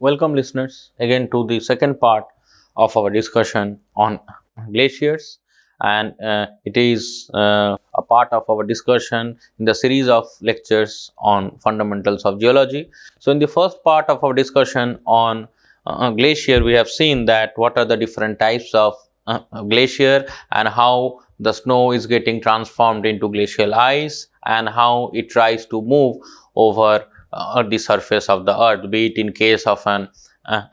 Welcome listeners again to the second part of our discussion on glaciers, and it is a part of our discussion in the series of lectures on fundamentals of geology. So in the first part of our discussion on glacier, we have seen that what are the different types of glacier and how the snow is getting transformed into glacial ice and how it tries to move over the surface of the earth, be it in case of an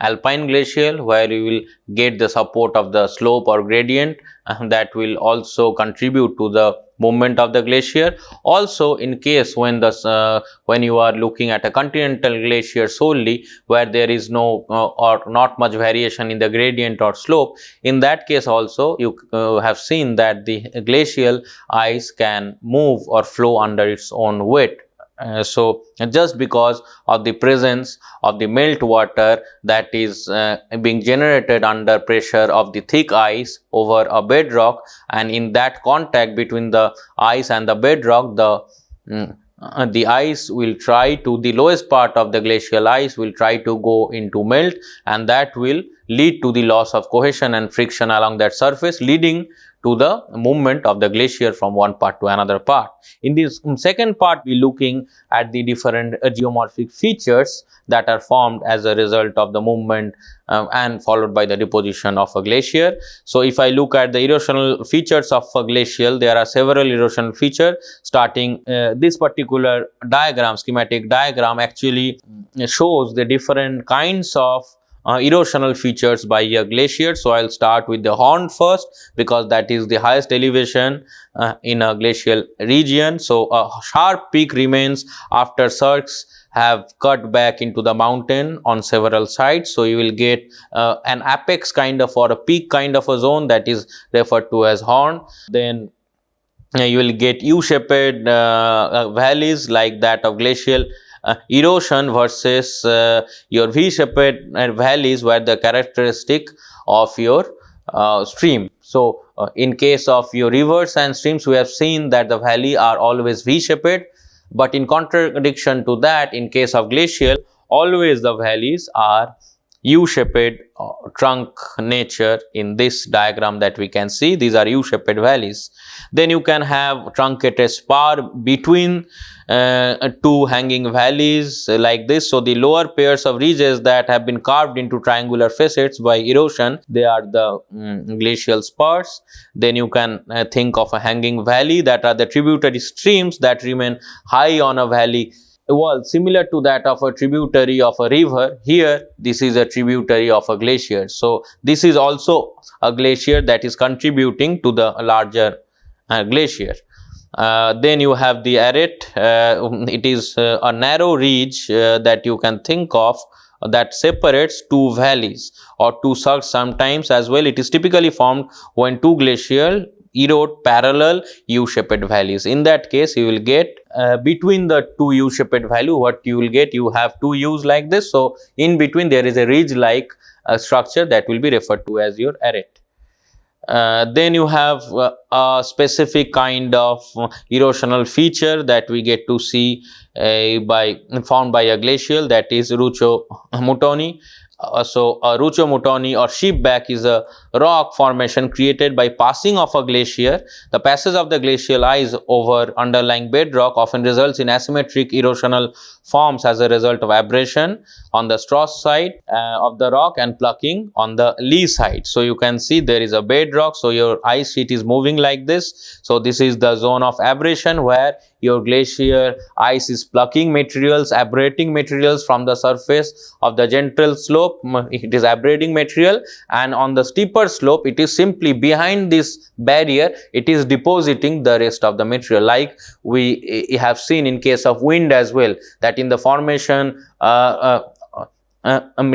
alpine glacier where you will get the support of the slope or gradient that will also contribute to the movement of the glacier. Also in case when you are looking at a continental glacier solely, where there is no or not much variation in the gradient or slope, in that case also you have seen that the glacial ice can move or flow under its own weight. So just because of the presence of the melt water that is being generated under pressure of the thick ice over a bedrock, and in that contact between the ice and the bedrock, the ice will try to, the lowest part of the glacial ice will try to go into melt, and that will lead to the loss of cohesion and friction along that surface, leading to the movement of the glacier from one part to another part. In this second part, we are looking at the different geomorphic features that are formed as a result of the movement and followed by the deposition of a glacier. So if I look at the erosional features of a glacial, there are several erosional features. Starting this particular diagram, schematic diagram, actually shows the different kinds of erosional features by a glacier. So I'll start with the horn first, because that is the highest elevation in a glacial region. So a sharp peak remains after cirques have cut back into the mountain on several sides. So you will get an apex kind of or a peak kind of a zone that is referred to as horn. Then you will get U-shaped valleys like that of glacial erosion versus your V-shaped valleys, where the characteristic of your stream. So in case of your rivers and streams, we have seen that the valley are always V-shaped, but in contradiction to that, in case of glacial, always the valleys are U-shaped trunk nature. In this diagram that we can see, these are U-shaped valleys. Then you can have truncated spar between two hanging valleys like this. So the lower pairs of ridges that have been carved into triangular facets by erosion, they are the glacial spars. Then you can think of a hanging valley, that are the tributary streams that remain high on a valley wall, similar to that of a tributary of a river. Here this is a tributary of a glacier. So this is also a glacier that is contributing to the larger glacier. Then you have the arete. It is a narrow ridge that you can think of that separates two valleys or two cirques sometimes as well. It is typically formed when two glaciers erode parallel U-shaped valleys. In that case, you will get between the two U-shaped value, what you will get, you have two U's like this. So in between there is a ridge like structure that will be referred to as your arete. Then you have a specific kind of erosional feature that we get to see found by a glacial, that is Rucho Mutoni. So a Rucho Mutoni or sheepback is a rock formation created by passing of a glacier. The passage of the glacial ice over underlying bedrock often results in asymmetric erosional forms as a result of abrasion on the straw side of the rock and plucking on the lee side. So you can see there is a bedrock, so your ice sheet is moving like this. So this is the zone of abrasion where your glacier ice is plucking materials, abrating materials from the surface of the gentle slope. It is abrading material, and on the steeper slope it is simply behind this barrier, it is depositing the rest of the material, like we have seen in case of wind as well, that in the formation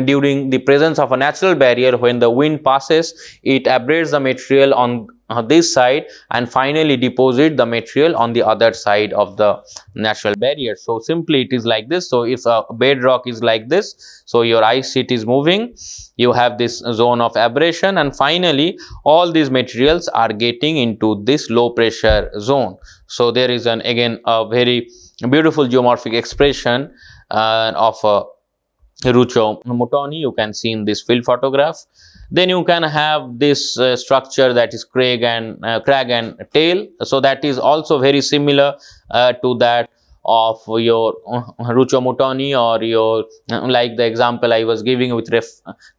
during the presence of a natural barrier, when the wind passes, it abrades the material on this side and finally deposit the material on the other side of the natural barrier. So simply it is like this. So if a bedrock is like this, so your ice sheet is moving, you have this zone of abrasion, and finally all these materials are getting into this low pressure zone. So there is again a very beautiful geomorphic expression of a Mutoni, you can see in this field photograph. Then you can have this structure that is crag and tail. So that is also very similar to that of your Mutoni, or your like the example I was giving with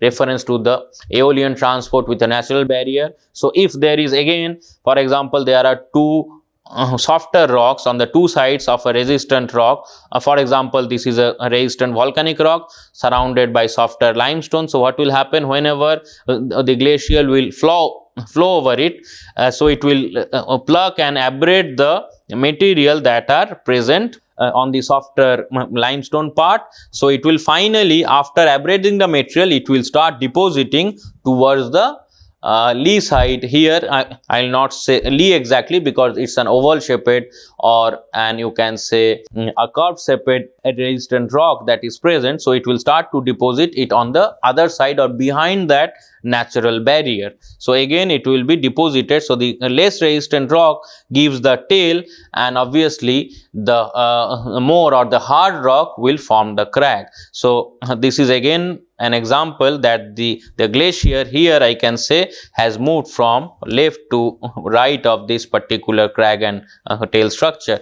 reference to the aeolian transport with a natural barrier. So if there is, again, for example, there are two softer rocks on the two sides of a resistant rock. For example, this is a resistant volcanic rock surrounded by softer limestone. So what will happen whenever the glacier will flow over it, so it will pluck and abrade the material that are present on the softer limestone part. So it will finally, after abrading the material, it will start depositing towards the lee side. Here I'll not say lee exactly, because it's an oval shaped, or and you can say a curved shaped resistant rock that is present. So it will start to deposit it on the other side or behind that natural barrier. So again it will be deposited. So the less resistant rock gives the tail, and obviously the more or the hard rock will form the crag. So this is again an example that the glacier here, I can say, has moved from left to right of this particular crag and tail structure.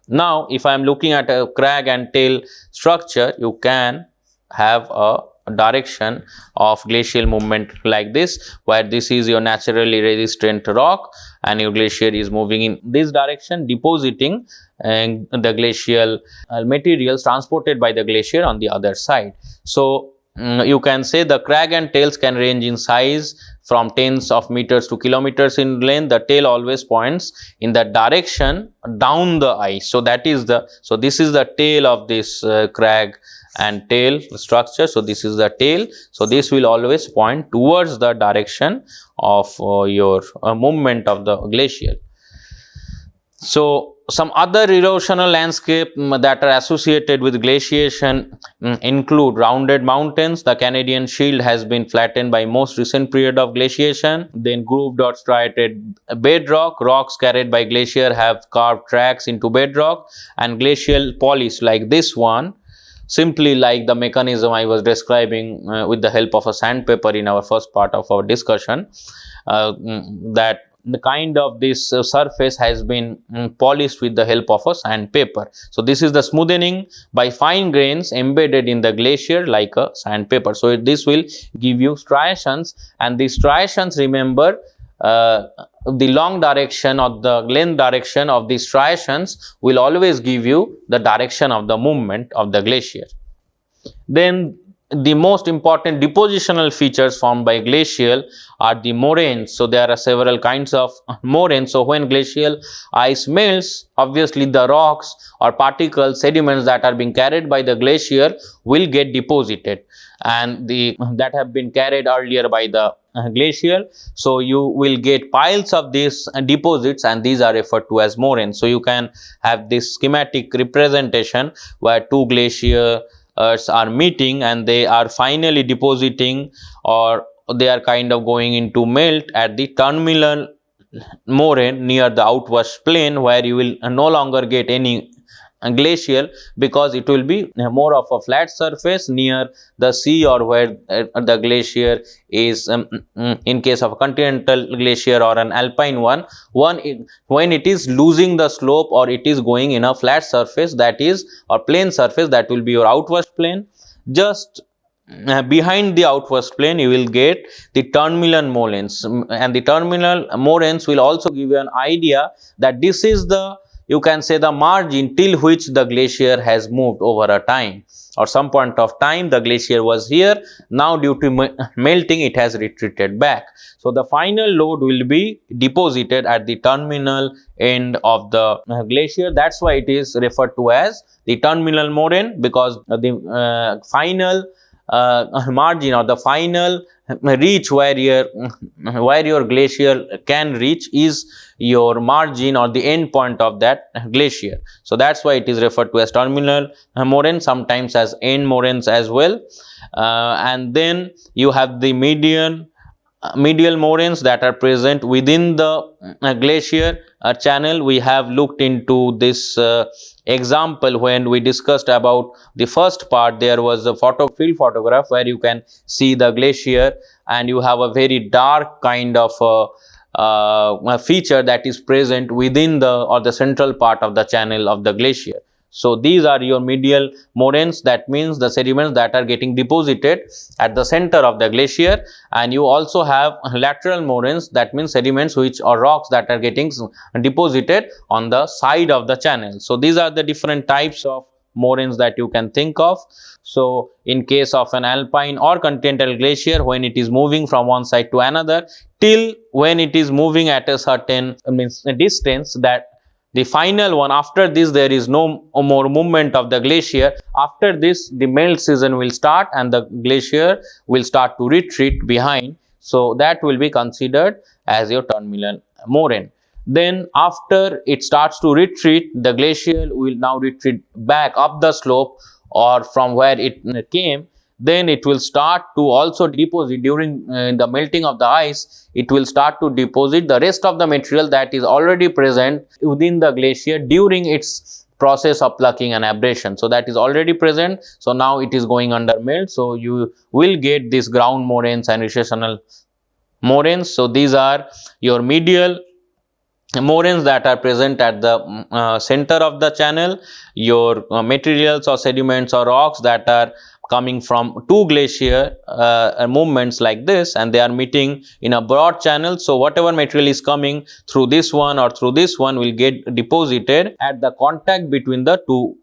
Now if I am looking at a crag and tail structure, you can have a direction of glacial movement like this, where this is your naturally resistant rock and your glacier is moving in this direction, depositing the glacial materials transported by the glacier on the other side. So you can say the crag and tails can range in size from tens of meters to kilometers in length. The tail always points in the direction down the ice. So that is the, so this is the tail of this crag and tail structure. So this is the tail. So this will always point towards the direction of your movement of the glacier. So some other erosional landscape that are associated with glaciation include rounded mountains. The Canadian Shield has been flattened by most recent period of glaciation. Then grooved or striated bedrock. Rocks carried by glacier have carved tracks into bedrock, and glacial polish like this one, simply like the mechanism I was describing with the help of a sandpaper in our first part of our discussion, that the kind of this surface has been polished with the help of a sandpaper. So this is the smoothening by fine grains embedded in the glacier like a sandpaper. So this will give you striations, and these striations, remember, the long direction or the length direction of these striations will always give you the direction of the movement of the glacier. Then the most important depositional features formed by glacial are the moraines. So there are several kinds of moraines. So when glacial ice melts, obviously the rocks or particles, sediments that are being carried by the glacier will get deposited, and that have been carried earlier by the glacier. So you will get piles of these deposits, and these are referred to as moraines. So you can have this schematic representation where two glaciers are meeting, and they are finally depositing, or they are kind of going into melt at the terminal moraine near the outwash plain, where you will no longer get any glacial, because it will be more of a flat surface near the sea, or where the glacier is, in case of a continental glacier or an alpine one, when it is losing the slope or it is going in a flat surface, that is, or plain surface, that will be your outwash plain. Just behind the outwash plain you will get the terminal moraines, and the terminal moraines will also give you an idea that this is the, you can say, the margin till which the glacier has moved over a time, or some point of time the glacier was here, now due to melting it has retreated back. So the final load will be deposited at the terminal end of the glacier. That's why it is referred to as the terminal moraine, because the final margin or the final reach where your glacier can reach is your margin or the end point of that glacier. So that's why it is referred to as terminal moraine, sometimes as end moraines as well. And then you have the median medial moraines that are present within the glacier channel. We have looked into this example when we discussed about the first part. There was a field photograph where you can see the glacier and you have a very dark kind of a feature that is present within the central part of the channel of the glacier. So these are your medial moraines, that means the sediments that are getting deposited at the center of the glacier, and you also have lateral moraines, that means sediments which are rocks that are getting deposited on the side of the channel. So these are the different types of moraines that you can think of. So in case of an alpine or continental glacier, when it is moving from one side to another, till when it is moving at a certain distance, that the final one, after this there is no more movement of the glacier. After this the melt season will start and the glacier will start to retreat behind. So that will be considered as your terminal moraine. Then after it starts to retreat, the glacier will now retreat back up the slope or from where it came. Then it will start to also deposit during the melting of the ice. It will start to deposit the rest of the material that is already present within the glacier during its process of plucking and abrasion. So that is already present. So now it is going under melt. So you will get these ground moraines and recessional moraines. So these are your medial moraines that are present at the center of the channel, your materials or sediments or rocks that are coming from two glacier movements like this, and they are meeting in a broad channel. So whatever material is coming through this one or through this one will get deposited at the contact between the two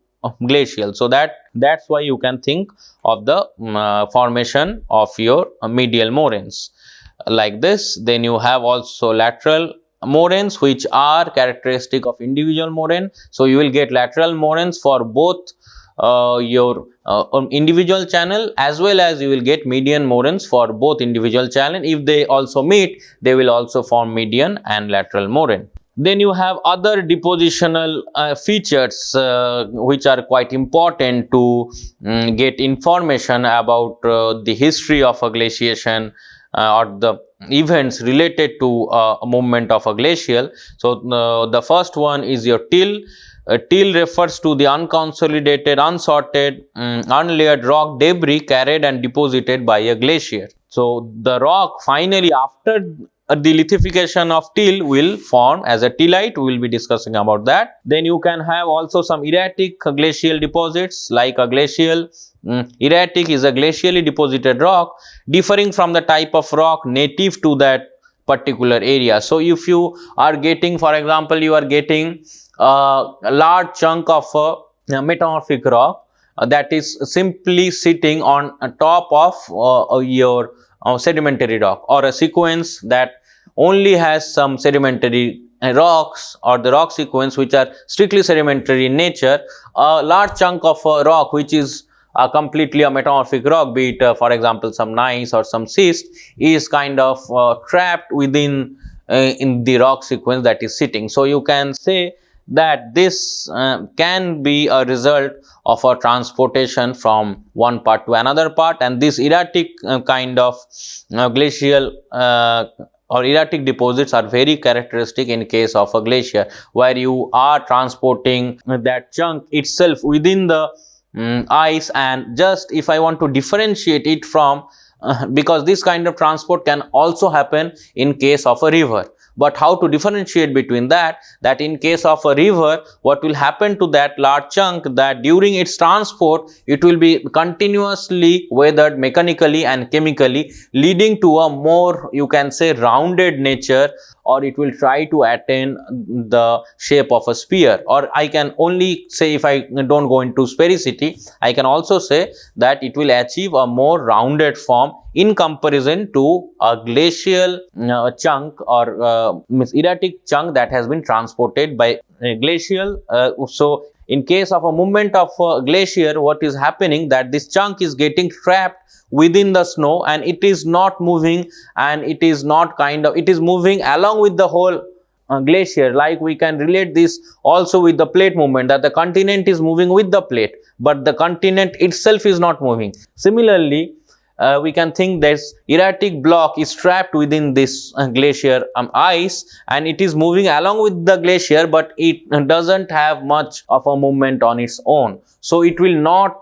glacial. So that's why you can think of the formation of your medial moraines like this. Then you have also lateral moraines, which are characteristic of individual moraine. So you will get lateral moraines for both your individual channel, as well as you will get median moraines for both individual channel. If they also meet, they will also form median and lateral moraine. Then you have other depositional features which are quite important to get information about the history of a glaciation or the events related to a movement of a glacial. So the first one is your till. Till refers to the unconsolidated, unsorted, unlayered rock debris carried and deposited by a glacier. So the rock finally, after the lithification of till, will form as a tillite. We will be discussing about that. Then you can have also some erratic glacial deposits, like a glacial. Erratic is a glacially deposited rock differing from the type of rock native to that particular area. So if you are getting, for example, you are getting a large chunk of a metamorphic rock that is simply sitting on top of your sedimentary rock, or a sequence that only has some sedimentary rocks, or the rock sequence which are strictly sedimentary in nature. A large chunk of a rock which is completely a metamorphic rock, be it for example some gneiss or some schist, is kind of trapped within in the rock sequence that is sitting. So you can say that this can be a result of a transportation from one part to another part, and this erratic kind of glacial or erratic deposits are very characteristic in case of a glacier, where you are transporting that chunk itself within the ice. And just if I want to differentiate it from because this kind of transport can also happen in case of a river. But how to differentiate between that in case of a river, what will happen to that large chunk, that during its transport it will be continuously weathered mechanically and chemically, leading to a more, you can say, rounded nature, or it will try to attain the shape of a sphere. Or I can only say, if I don't go into sphericity, I can also say that it will achieve a more rounded form in comparison to a glacial chunk or erratic chunk that has been transported by a glacial. So in case of a movement of a glacier, what is happening, that this chunk is getting trapped within the snow and it is not moving, and it is not it is moving along with the whole glacier. Like we can relate this also with the plate movement, that the continent is moving with the plate, but the continent itself is not moving. Similarly, we can think this erratic block is trapped within this glacier ice, and it is moving along with the glacier, but it doesn't have much of a movement on its own. So it will not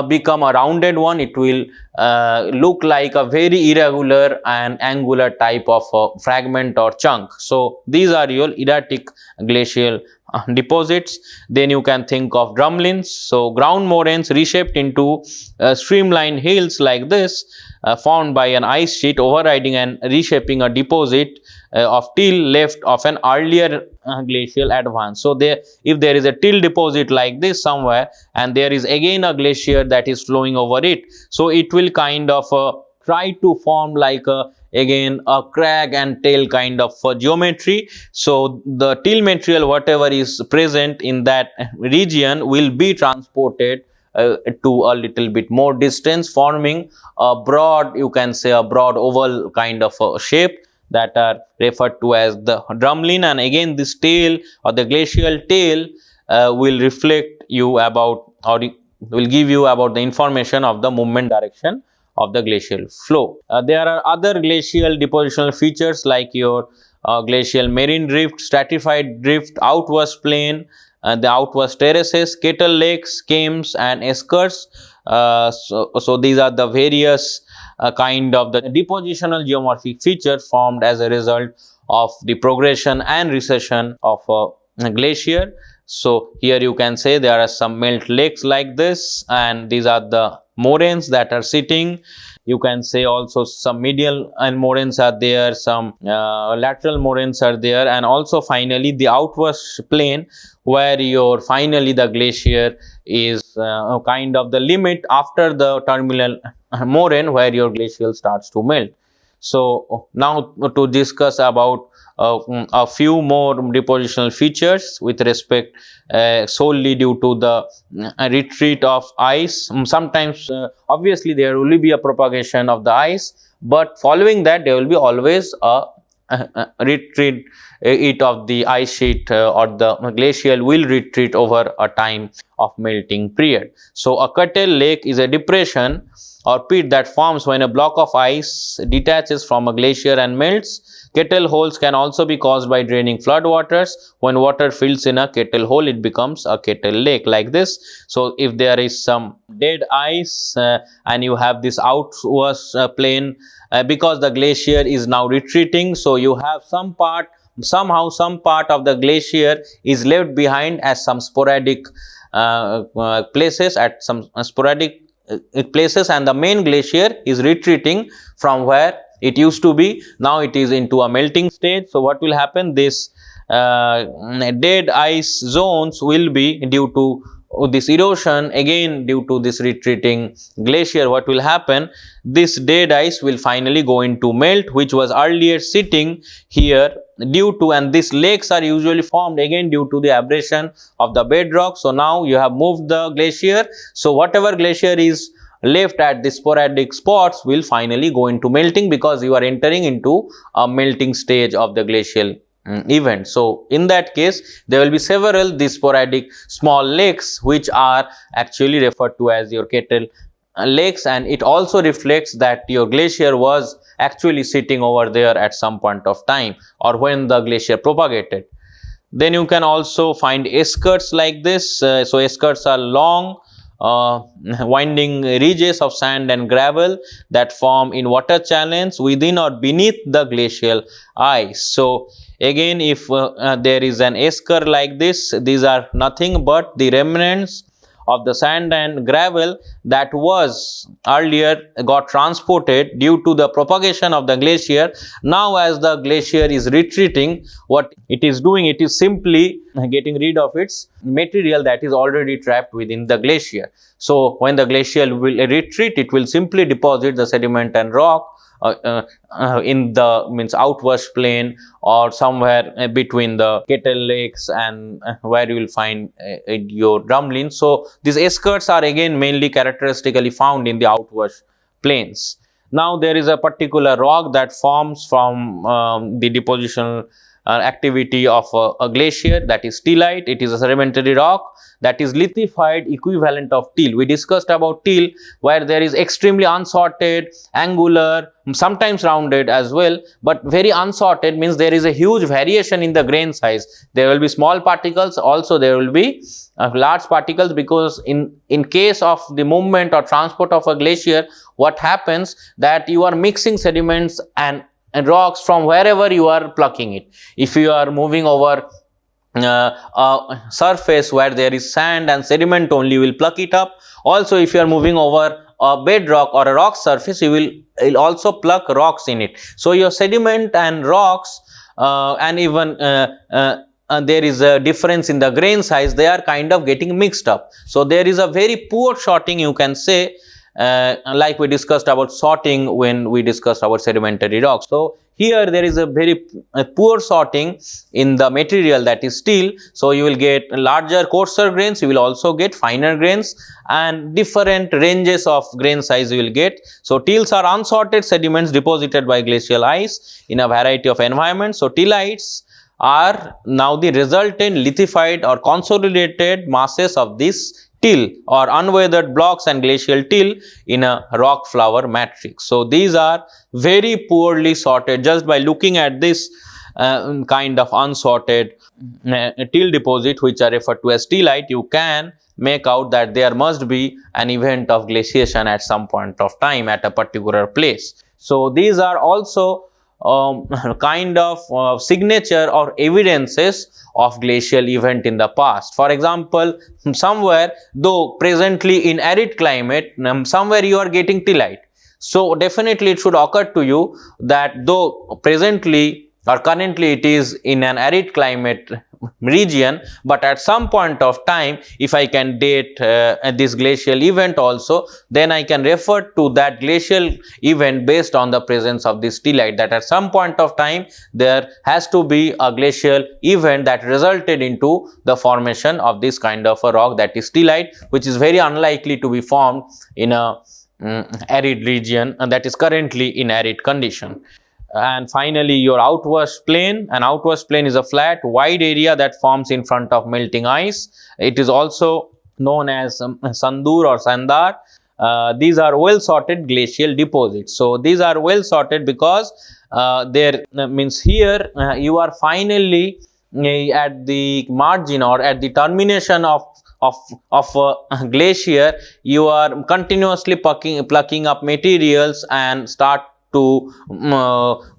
become a rounded one. It will look like a very irregular and angular type of fragment or chunk. So these are your erratic glacial deposits. Then you can think of drumlins. So ground moraines reshaped into streamlined hills like this, formed by an ice sheet overriding and reshaping a deposit of till left of an earlier glacial advance. So there, if there is a till deposit like this somewhere, and there is again a glacier that is flowing over it, so it will kind of try to form like again a crag and tail kind of geometry. So the till material, whatever is present in that region, will be transported to a little bit more distance, forming a broad, you can say a broad oval kind of shape that are referred to as the drumlin. And again this tail or the glacial tail will reflect you about, or will give you about the information of the movement direction of the glacial flow. There are other glacial depositional features like your glacial marine drift, stratified drift, outwash plain, the outwash terraces, kettle lakes, cames and eskers. So these are the various kind of the depositional geomorphic features formed as a result of the progression and recession of a glacier. So here you can say there are some melt lakes like this, and these are the moraines that are sitting. You can say also some medial and moraines are there, some lateral moraines are there, and also finally the outwash plain, where your finally the glacier is kind of the limit after the terminal moraine where your glacial starts to melt. So now to discuss about a few more depositional features with respect solely due to the retreat of ice. Sometimes obviously there will be a propagation of the ice, but following that there will be always a retreat of the ice sheet, or the glacial will retreat over a time of melting period. So a kettle lake is a depression or pit that forms when a block of ice detaches from a glacier and melts. Kettle holes can also be caused by draining flood waters. When water fills in a kettle hole, it becomes a kettle lake like this. So if there is some dead ice and you have this outwash plain, because the glacier is now retreating, so you have some part, somehow some part of the glacier is left behind as some sporadic places, at some sporadic places, and the main glacier is retreating from where it used to be. Now it is into a melting stage. So what will happen, this dead ice zones will be due to this erosion, again due to this retreating glacier. What will happen, this dead ice will finally go into melt, which was earlier sitting here due to, and these lakes are usually formed again due to the abrasion of the bedrock. So now you have moved the glacier, so whatever glacier is left at the sporadic spots will finally go into melting, because you are entering into a melting stage of the glacial event. So in that case there will be several these sporadic small lakes which are actually referred to as your kettle lakes, and it also reflects that your glacier was actually sitting over there at some point of time, or when the glacier propagated. Then you can also find eskers like this. So eskers are long winding ridges of sand and gravel that form in water channels within or beneath the glacial ice. So again, if there is an esker like this, these are nothing but the remnants of the sand and gravel that was earlier got transported due to the propagation of the glacier. Now as the glacier is retreating, what it is doing, it is simply getting rid of its material that is already trapped within the glacier. So when the glacier will retreat, it will simply deposit the sediment and rock in the outwash plain, or somewhere between the kettle lakes and where you will find your drumlin. So these eskers are again mainly characteristically found in the outwash plains. Now there is a particular rock that forms from the depositional activity of a glacier, that is steelite. It is a sedimentary rock that is lithified equivalent of till. We discussed about till, where there is extremely unsorted, angular, sometimes rounded as well, but very unsorted means there is a huge variation in the grain size. There will be small particles, also there will be large particles, because in case of the movement or transport of a glacier, what happens that you are mixing sediments and rocks from wherever you are plucking it. If you are moving over a surface where there is sand and sediment only, you will pluck it up. Also, if you are moving over a bedrock or a rock surface, you will also pluck rocks in it. So your sediment and rocks and even there is a difference in the grain size, they are kind of getting mixed up. So there is a very poor sorting, you can say, like we discussed about sorting when we discussed about sedimentary rocks. So here there is a very poor sorting in the material, that is steel. So you will get larger, coarser grains, you will also get finer grains, and different ranges of grain size you will get. So tills are unsorted sediments deposited by glacial ice in a variety of environments. So tillites are now the resultant lithified or consolidated masses of this till or unweathered blocks and glacial till in a rock flower matrix. So these are very poorly sorted. Just by looking at this kind of unsorted till deposit, which are referred to as tillite, you can make out that there must be an event of glaciation at some point of time at a particular place. So these are also kind of signature or evidences of glacial event in the past. For example, somewhere, though presently in arid climate, somewhere you are getting tillite. So definitely it should occur to you that though presently or currently it is in an arid climate region, but at some point of time, if I can date this glacial event also, then I can refer to that glacial event based on the presence of this tillite, that at some point of time there has to be a glacial event that resulted into the formation of this kind of a rock, that is tillite, which is very unlikely to be formed in a arid region that is currently in arid condition. And finally, your outwash plain. An outwash plain is a flat, wide area that forms in front of melting ice. It is also known as sandur or sandar. These are well sorted glacial deposits. So these are well sorted because there means here you are finally at the margin or at the termination of a glacier, you are continuously plucking up materials and start to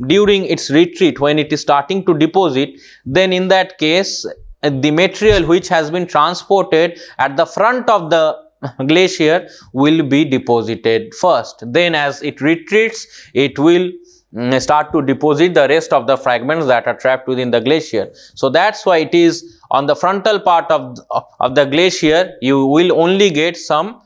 during its retreat, when it is starting to deposit, then in that case the material which has been transported at the front of the glacier will be deposited first. Then as it retreats, it will start to deposit the rest of the fragments that are trapped within the glacier. So that's why it is on the frontal part of the glacier you will only get some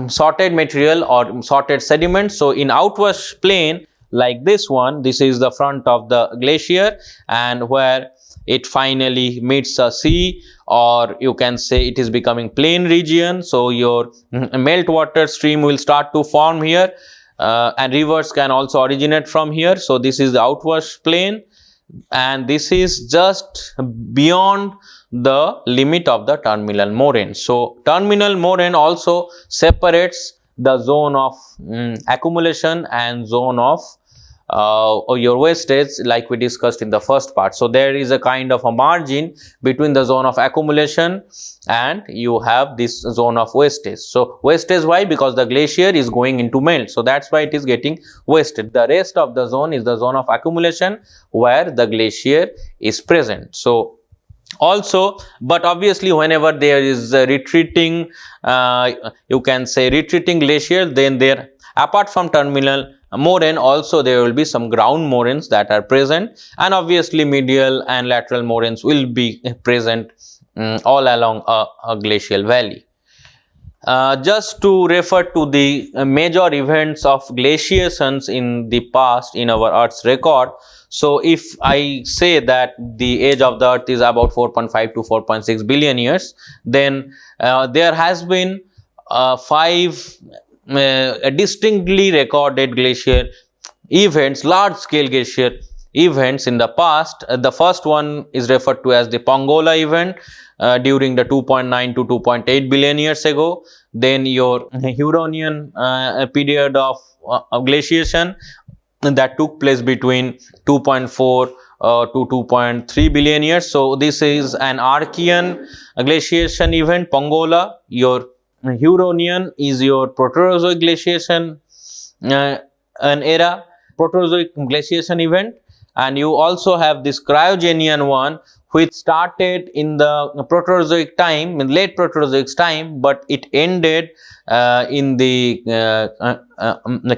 sorted material or sorted sediment. So in outwash plain like this one, this is the front of the glacier, and where it finally meets a sea, or you can say it is becoming plain region. So your meltwater stream will start to form here, and rivers can also originate from here. So this is the outwash plain, and this is just beyond the limit of the terminal moraine. So terminal moraine also separates the zone of accumulation and zone of your wastage, like we discussed in the first part. So there is a kind of a margin between the zone of accumulation and you have this zone of wastage. So wastage, why? Because the glacier is going into melt, so that's why it is getting wasted. The rest of the zone is the zone of accumulation where the glacier is present. So also, but obviously whenever there is a retreating, you can say retreating glacier, then there, apart from terminal moraine, also there will be some ground moraines that are present, and obviously medial and lateral moraines will be present all along a glacial valley. Just to refer to the major events of glaciations in the past in our Earth's record. So if I say that the age of the Earth is about 4.5 to 4.6 billion years, then there has been 5 distinctly recorded glacier events, large scale glacier events in the past. The first one is referred to as the Pongola event during the 2.9 to 2.8 billion years ago. Then your Huronian period of glaciation that took place between 2.4 to 2.3 billion years. So this is an Archean glaciation event, Pongola. Your Huronian is your Proterozoic glaciation an era, Proterozoic glaciation event, and you also have this Cryogenian one, which started in the Proterozoic time, in late Proterozoic time, but it ended in the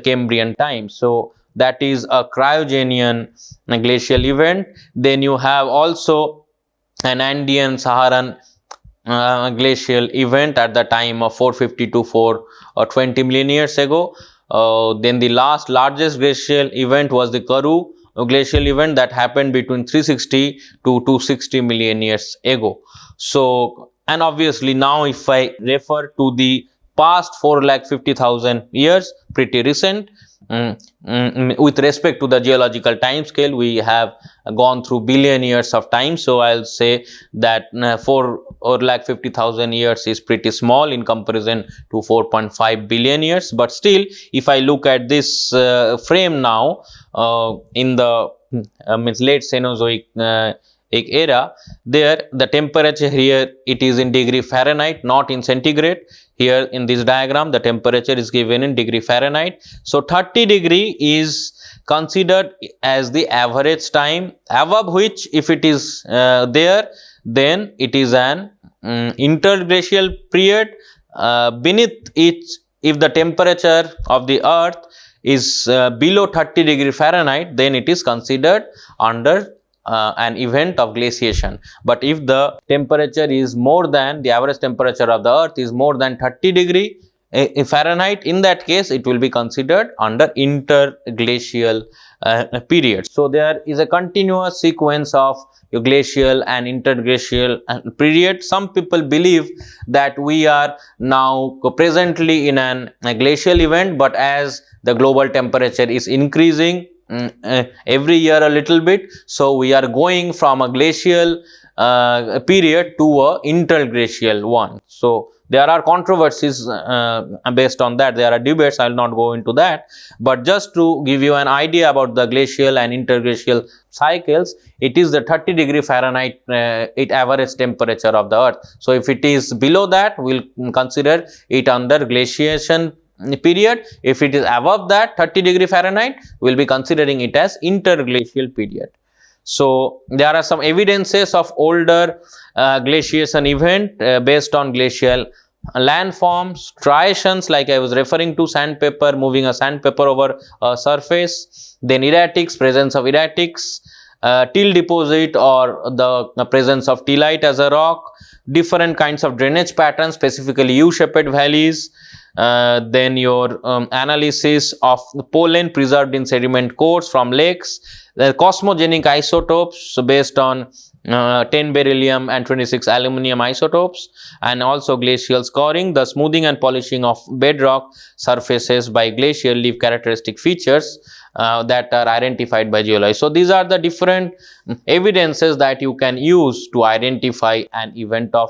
Cambrian time. So that is a Cryogenian glacial event. Then you have also an Andean Saharan glacial event at the time of 450 to 420 million years ago. Then the largest glacial event was the Karoo glacial event that happened between 360 to 260 million years ago. So, and obviously now if I refer to the past 4,50,000 years, pretty recent, with respect to the geological time scale, we have gone through billion years of time. So I'll say that 4,50,000 years is pretty small in comparison to 4.5 billion years. But still, if I look at this frame now in the late Cenozoic era, there the temperature here, it is in degree Fahrenheit, not in centigrade. Here in this diagram, the temperature is given in degree Fahrenheit. So 30 degree is considered as the average time, above which if it is there, then it is an interglacial period. Beneath it, if the temperature of the earth is below 30 degree Fahrenheit, then it is considered under an event of glaciation. But if the temperature is more than the average temperature of the earth is more than 30 degree Fahrenheit, in that case it will be considered under interglacial period. So there is a continuous sequence of glacial and interglacial period. Some people believe that we are now presently in a glacial event, but as the global temperature is increasing every year a little bit, so we are going from a glacial period to a interglacial one. So there are controversies based on that. There are debates. I will not go into that, but just to give you an idea about the glacial and interglacial cycles, it is the 30 degree Fahrenheit average temperature of the earth. So if it is below that, we will consider it under glaciation period. If it is above that 30 degree Fahrenheit, we will be considering it as interglacial period. So there are some evidences of older glaciation event based on glacial landforms, striations, like I was referring to, sandpaper, moving a sandpaper over a surface, then erratics, presence of erratics, till deposit or the presence of tillite as a rock, different kinds of drainage patterns, specifically U-shaped valleys, then your analysis of the pollen preserved in sediment cores from lakes, the cosmogenic isotopes based on 10 beryllium and 26 aluminum isotopes, and also glacial scoring, the smoothing and polishing of bedrock surfaces by glacial leaf characteristic features that are identified by geologists. So these are the different evidences that you can use to identify an event of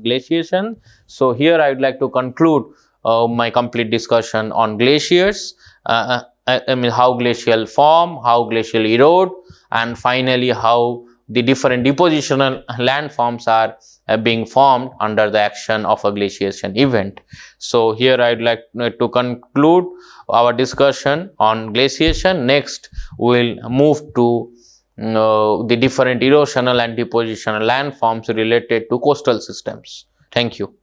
glaciation. So here I would like to conclude my complete discussion on glaciers. I mean, how glacial form, how glacial erode, and finally how the different depositional landforms are being formed under the action of a glaciation event. So here I would like to conclude our discussion on glaciation. Next we will move to the different erosional and depositional landforms related to coastal systems. Thank you.